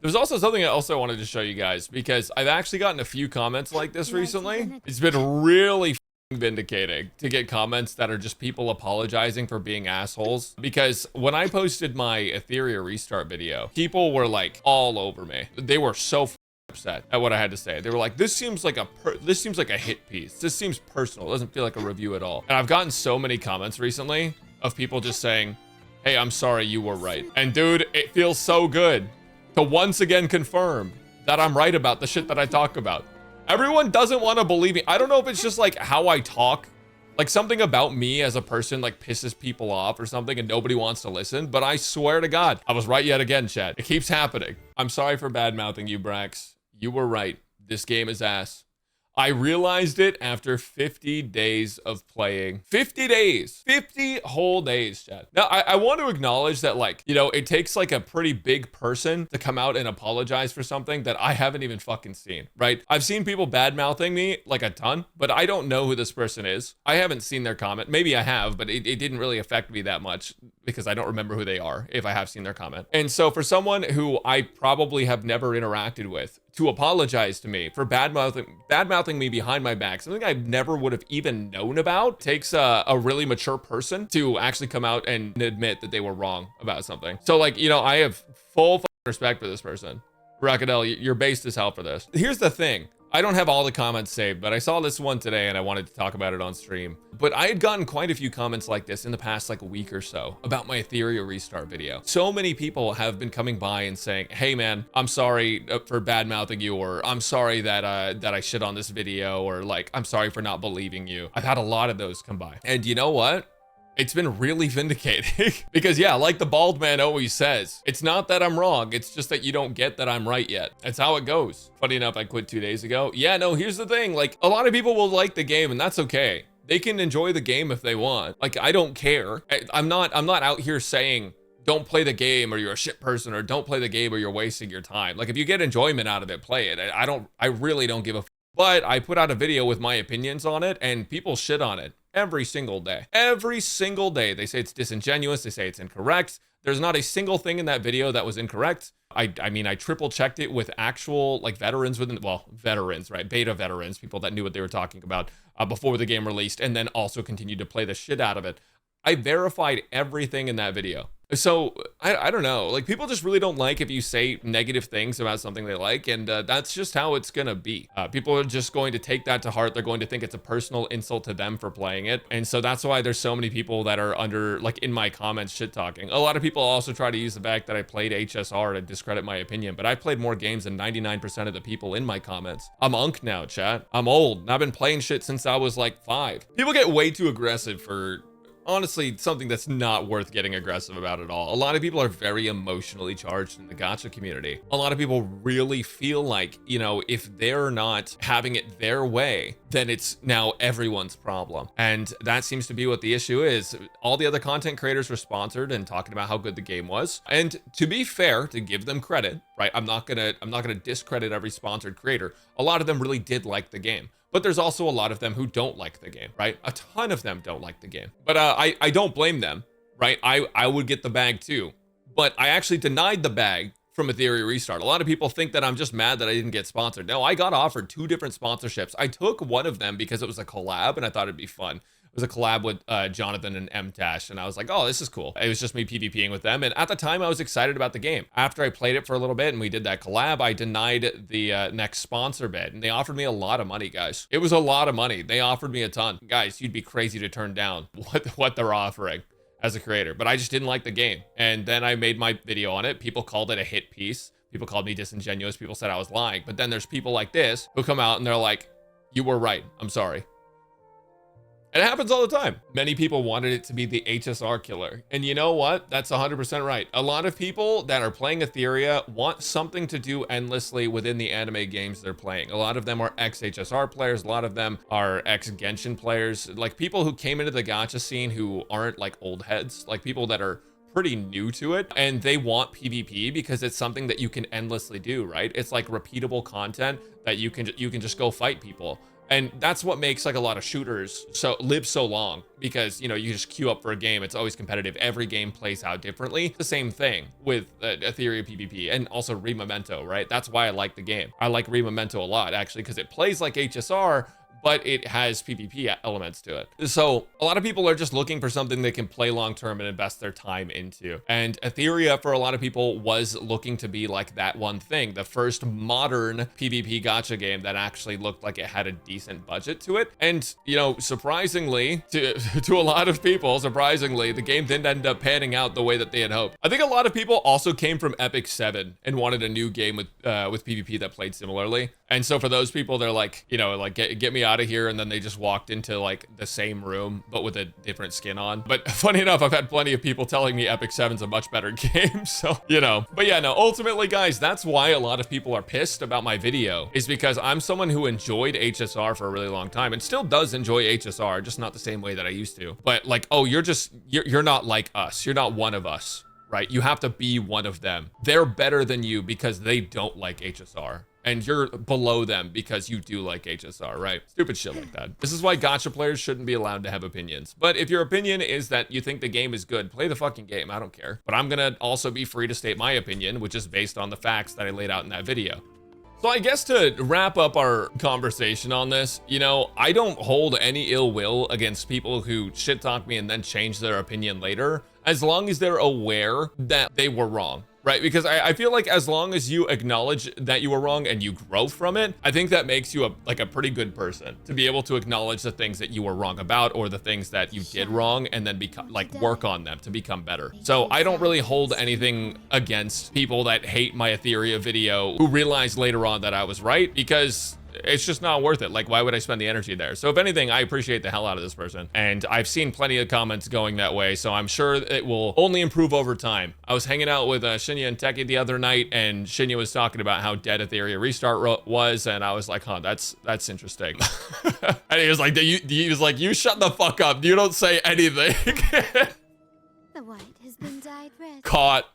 There's also something I also wanted to show you guys, because I've actually gotten a few comments like this recently. It's been really vindicating to get comments that are just people apologizing for being assholes, because when I posted my Etheria Restart video, people were like all over me. They were so upset at what I had to say. They were like, this seems like a hit piece. This seems personal. It doesn't feel like a review at all. And I've gotten so many comments recently of people just saying, hey, I'm sorry, you were right. And dude, it feels so good to once again confirm that I'm right about the shit that I talk about. Everyone doesn't want to believe me. I don't know if it's just like how I talk, like something about me as a person like pisses people off or something and nobody wants to listen, but I swear to God, I was right yet again, chat. It keeps happening. I'm sorry for bad mouthing you, Brax. You were right. This game is ass. I realized it after 50 days of playing. 50 days. 50 whole days, chat. Now, I want to acknowledge that, like, you know, it takes like a pretty big person to come out and apologize for something that I haven't even fucking seen, right? I've seen people bad-mouthing me like a ton, but I don't know who this person is. I haven't seen their comment. Maybe I have, but it didn't really affect me that much because I don't remember who they are if I have seen their comment. And so for someone who I probably have never interacted with to apologize to me for bad-mouthing me behind my back, something I never would have even known about, takes a really mature person to actually come out and admit that they were wrong about something. So, like, you know, I have full respect for this person. Rockadell, you're based as hell for this. Here's the thing. I don't have all the comments saved, but I saw this one today and I wanted to talk about it on stream. But I had gotten quite a few comments like this in the past like a week or so about my Etheria Restart video. So many people have been coming by and saying, hey man, I'm sorry for bad mouthing you, or I'm sorry that I shit on this video, or like, I'm sorry for not believing you. I've had a lot of those come by. And you know what? It's been really vindicating because yeah, like the bald man always says, it's not that I'm wrong. It's just that you don't get that I'm right yet. That's how it goes. Funny enough, I quit 2 days ago. Yeah, no, here's the thing. Like, a lot of people will like the game and that's okay. They can enjoy the game if they want. Like, I don't care. I'm not out here saying, don't play the game or you're a shit person, or don't play the game or you're wasting your time. Like, if you get enjoyment out of it, play it. I really don't give a f. But I put out a video with my opinions on it and people shit on it. Every single day. Every single day. They say it's disingenuous. They say it's incorrect. There's not a single thing in that video that was incorrect. I mean, I triple checked it with actual like veterans within, well, veterans, right? Beta veterans, people that knew what they were talking about before the game released, and then also continued to play the shit out of it. I verified everything in that video. So I don't know, like, people just really don't like if you say negative things about something they like, and that's just how it's gonna be. People are just going to take that to heart. They're going to think it's a personal insult to them for playing it, and so that's why there's so many people that are under, like, in my comments shit talking. A lot of people also try to use the fact that I played HSR to discredit my opinion, but I played more games than 99% of the people in my comments. I'm unk now, chat. I'm old, and I've been playing shit since I was like 5. People get way too aggressive for honestly something that's not worth getting aggressive about at all. A lot of people are very emotionally charged in the gacha community. A lot of people really feel like, you know, if they're not having it their way, then it's now everyone's problem. And that seems to be what the issue is. All the other content creators were sponsored and talking about how good the game was. And to be fair, to give them credit, right? I'm not gonna discredit every sponsored creator. A lot of them really did like the game. But there's also a lot of them who don't like the game, right? A ton of them don't like the game. But I don't blame them, right? I would get the bag too. But I actually denied the bag from Etheria Restart. A lot of people think that I'm just mad that I didn't get sponsored. No, I got offered 2 different sponsorships. I took one of them because it was a collab and I thought it'd be fun. It was a collab with Jonathan and MTash, and I was like, oh, this is cool. It was just me PvPing with them, and at the time, I was excited about the game. After I played it for a little bit and we did that collab, I denied the next sponsor bid, and they offered me a lot of money, guys. It was a lot of money. They offered me a ton. Guys, you'd be crazy to turn down what they're offering as a creator, but I just didn't like the game. And then I made my video on it. People called it a hit piece. People called me disingenuous. People said I was lying. But then there's people like this who come out and they're like, you were right. I'm sorry. And it happens all the time. Many people wanted it to be the HSR killer. And you know what? That's 100% right. A lot of people that are playing Etheria want something to do endlessly within the anime games they're playing. A lot of them are ex-HSR players. A lot of them are ex-Genshin players. Like, people who came into the gacha scene who aren't like old heads. Like, people that are pretty new to it, and they want PvP because it's something that you can endlessly do, right? It's like repeatable content that you can just go fight people. And that's what makes like a lot of shooters live so long, because you know, you just queue up for a game, it's always competitive, every game plays out differently. The same thing with Etheria PvP and also Rememento, right? That's why I like the game. I like Rememento a lot, actually, because it plays like HSR, but it has PvP elements to it. So a lot of people are just looking for something they can play long-term and invest their time into. And Etheria, for a lot of people, was looking to be like that one thing, the first modern PvP gacha game that actually looked like it had a decent budget to it. And, you know, surprisingly, to a lot of people, surprisingly, the game didn't end up panning out the way that they had hoped. I think a lot of people also came from Epic 7 and wanted a new game with PvP that played similarly. And so for those people, they're like, you know, like, get me out of here. And then they just walked into like the same room, but with a different skin on. But funny enough, I've had plenty of people telling me Epic 7's a much better game. So, you know, but yeah, no, ultimately, guys, that's why a lot of people are pissed about my video, is because I'm someone who enjoyed HSR for a really long time and still does enjoy HSR, just not the same way that I used to. But like, oh, you're not like us. You're not one of us, right? You have to be one of them. They're better than you because they don't like HSR. And you're below them because you do like HSR, right? Stupid shit like that. This is why gacha players shouldn't be allowed to have opinions. But if your opinion is that you think the game is good, play the fucking game, I don't care. But I'm gonna also be free to state my opinion, which is based on the facts that I laid out in that video. So I guess to wrap up our conversation on this, you know, I don't hold any ill will against people who shit talk me and then change their opinion later, as long as they're aware that they were wrong. Right? Because I feel like as long as you acknowledge that you were wrong and you grow from it, I think that makes you a pretty good person, to be able to acknowledge the things that you were wrong about, or the things that you did wrong, and then work on them to become better. So I don't really hold anything against people that hate my Etheria video who realize later on that I was right, because it's just not worth it. Like, why would I spend the energy there? So if anything, I appreciate the hell out of this person. And I've seen plenty of comments going that way, so I'm sure it will only improve over time. I was hanging out with Shinya and Teki the other night, and Shinya was talking about how dead Etheria Restart was, and I was like, huh, that's interesting. And he was like, you shut the fuck up. You don't say anything. The white has been dyed red. Caught.